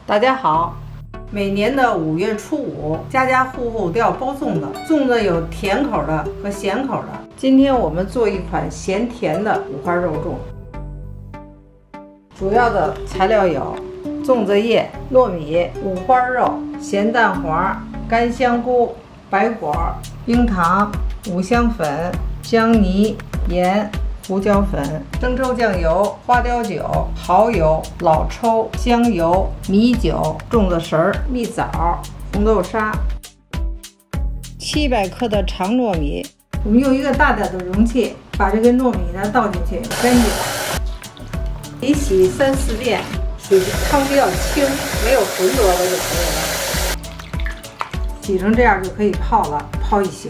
大家好，每年的5月初5，家家户户都要包粽子。粽子有甜口的和咸口的。今天我们做一款咸甜的五花肉粽。主要的材料有粽子叶、糯米、五花肉、咸蛋黄、干香菇、白果、冰糖、五香粉、姜泥、盐、胡椒粉、生抽酱油、花雕酒、蚝油、老抽、香油、米酒、粽子绳、蜜枣、红豆沙。700克的长糯米，我们用一个大点的容器，把这个糯米呢倒进去，干净，得洗3、4遍，水汤比较清，没有浑浊的就可以了。洗成这样就可以泡了，泡一宿。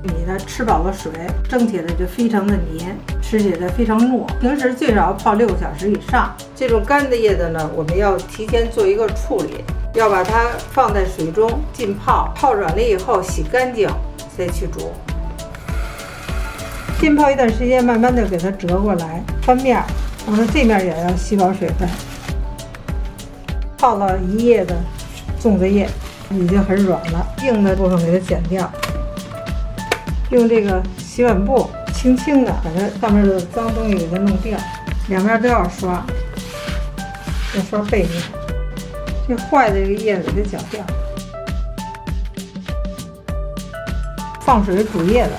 米呢吃饱了水，蒸起来就非常的黏，吃起来非常糯。平时最少泡6个小时以上。这种干的叶子呢，我们要提前做一个处理，要把它放在水中浸泡，泡软了以后洗干净再去煮。浸泡一段时间，慢慢的给它折过来，翻面，然后这面也要吸饱水分。泡了1夜的粽子叶已经很软了，硬的部分给它剪掉。用这个洗碗布轻轻的把它上面的脏东西给它弄掉，两边都要刷，要刷背面，这坏的这个叶子给它绞掉。放水煮叶子，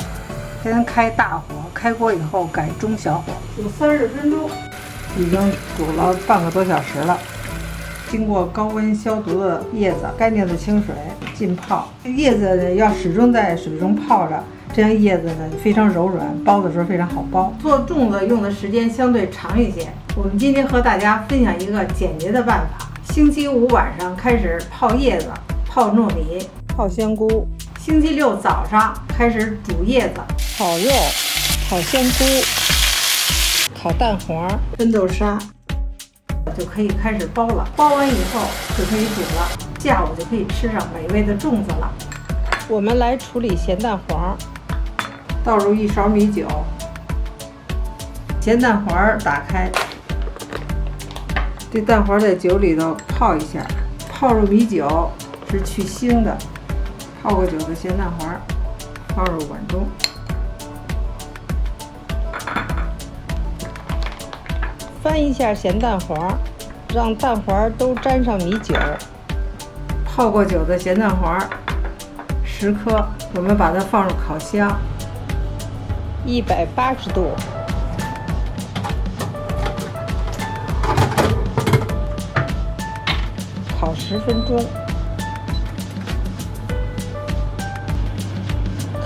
先开大火，开锅以后改中小火，煮30分钟，已经煮了半个多小时了。经过高温消毒的叶子，干净的清水浸泡，叶子呢要始终在水中泡着。这样叶子呢非常柔软，包的时候非常好包。做粽子用的时间相对长一些。我们今天和大家分享一个简洁的办法。星期5晚上开始泡叶子、泡糯米、泡香菇；星期6早上开始煮叶子、炒肉、炒香菇、烤蛋黄、分豆沙，就可以开始包了。包完以后就可以煮了，下午就可以吃上美味的粽子了。我们来处理咸蛋黄。倒入1勺米酒，咸蛋黄打开，这蛋黄在酒里头泡一下，泡入米酒是去腥的。泡过酒的咸蛋黄放入碗中，翻一下咸蛋黄，让蛋黄都沾上米酒。泡过酒的咸蛋黄10颗，我们把它放入烤箱。180度，烤10分钟。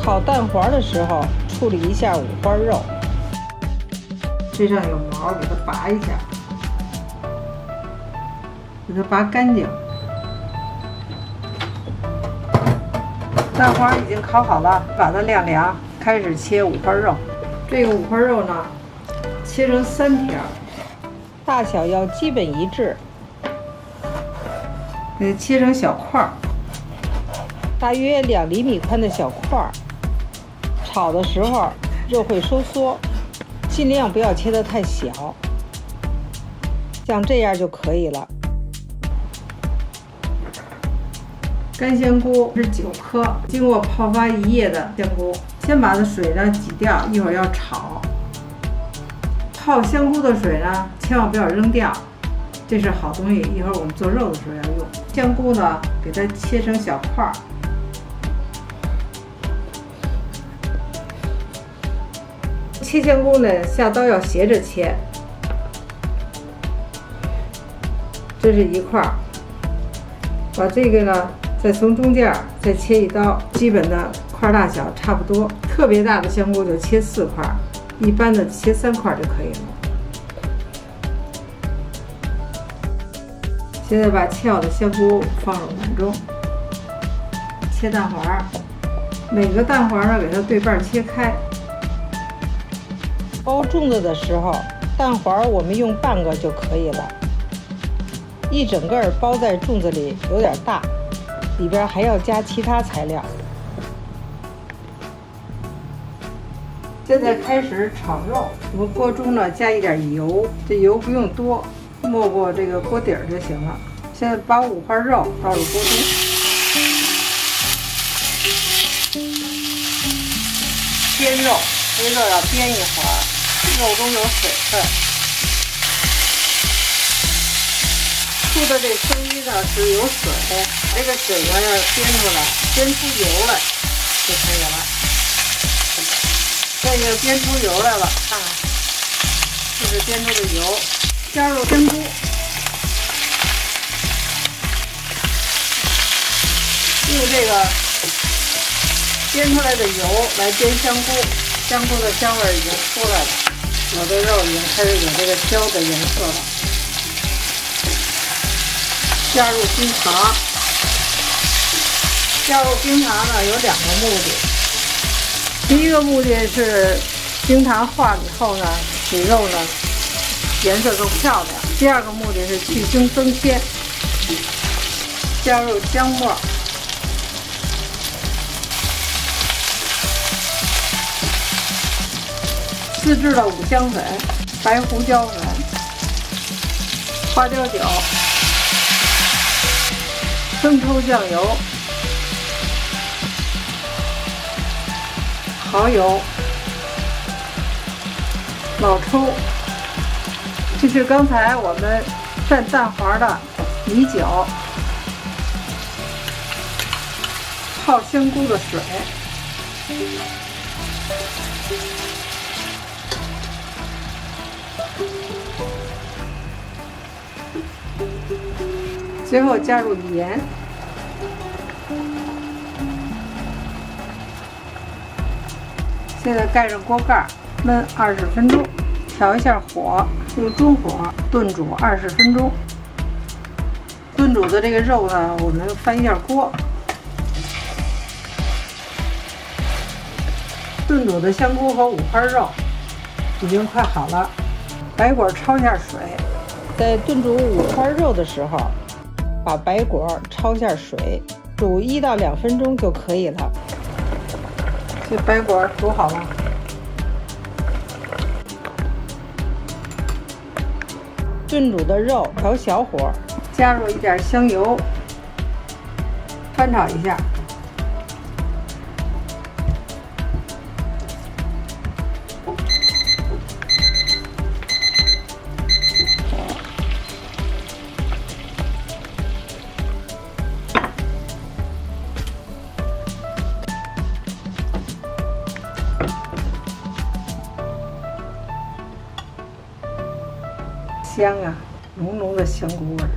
烤蛋黄的时候，处理一下五花肉，这上有毛，给它拔一下，给它拔干净。蛋黄已经烤好了，把它晾凉。开始切五花肉，这个五花肉呢，切成3条，大小要基本一致，给它切成小块儿，大约2厘米宽的小块儿。炒的时候肉会收缩，尽量不要切得太小，像这样就可以了。干香菇是9颗，经过泡发1夜的香菇。先把这水呢挤掉，一会儿要炒。泡香菇的水呢，千万不要扔掉，这是好东西，一会儿我们做肉的时候要用。香菇呢，给它切成小块儿。切香菇呢，下刀要斜着切。这是一块儿，把这个呢，再从中间再切1刀，基本的块大小差不多。特别大的香菇就切4块，一般的切3块就可以了。现在把切好的香菇放入碗中，切蛋黄，每个蛋黄呢给它对半切开。包粽子的时候，蛋黄我们用半个就可以了，一整个包在粽子里有点大，里边还要加其他材料。现在开始炒肉，我锅中呢加一点油，这油不用多，没过这个锅底儿就行了。现在把五花肉倒入锅中，煸肉，这肉要煸一会儿，肉中有水分。出的这生鱼呢是有水，这个水呢要煸出来，煸出油来就可以了。这个煸出油来了，看看，这是煸出的油，加入香菇。用这个煸出来的油来煸香菇，香菇的香味已经出来了，我的肉已经开始有这个焦的颜色了。加入冰糖，加入冰糖呢有2个目的，第一个目的是冰糖化了以后呢，使肉呢颜色更漂亮；第2个目的是去腥增鲜。加入姜末。自制的五香粉、白胡椒粉、花椒酒、生抽酱油、蚝油、老抽，这是刚才我们蘸蛋黄的米酒，泡香菇的水。最后加入盐，现在盖上锅盖焖20分钟，调一下火，用中火炖煮20分钟。炖煮的这个肉呢，我们翻一下锅。炖煮的香菇和五花肉已经快好了，白果焯下水。在炖煮五花肉的时候，把白果焯下水，煮1到2分钟就可以了。这白果煮好了，炖煮的肉调小火，加入一点香油，翻炒一下。香啊，浓浓的香菇味儿。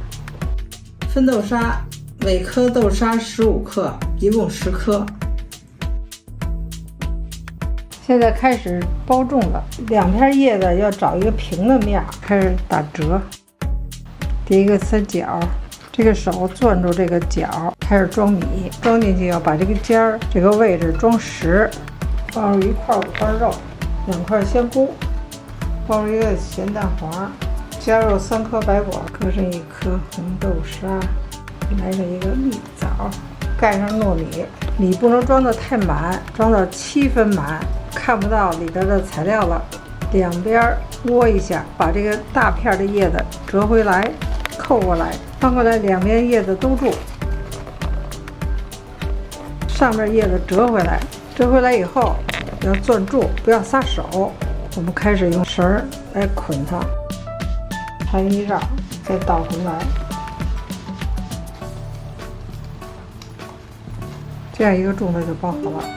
分豆沙，每颗豆沙15克，一共10颗。现在开始包粽子，2片叶子要找一个平的面，开始打折。第一个3角，这个手攥住这个角，开始装米，装进去要把这个尖儿这个位置装实，放入1块五花肉，2块香菇，放入一个咸蛋黄。加入3颗白果，搁上1颗红豆沙，来上一个蜜枣，盖上糯米。米不能装得太满，装到7分满，看不到里边的材料了。两边窝一下，把这个大片的叶子折回来，扣过来，翻过来，2边叶子都住，上面叶子折回来。折回来以后要攥住，不要撒手。我们开始用绳儿来捆它。缠一绕，再倒回来，这样一个粽子就包好了。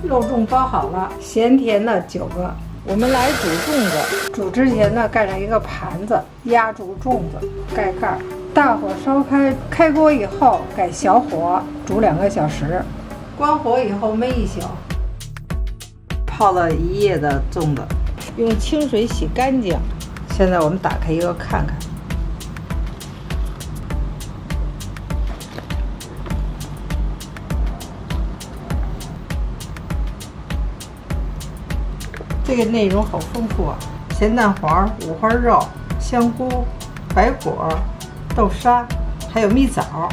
肉粽包好了，咸甜的9个。我们来煮粽子，煮之前呢，盖上一个盘子，压住粽子，盖盖，大火烧开。开锅以后改小火煮2个小时，关火以后焖一宿。泡了1夜的粽子，用清水洗干净。现在我们打开一个看看，这个内容好丰富啊！咸蛋黄、五花肉、香菇、白果、豆沙，还有蜜枣。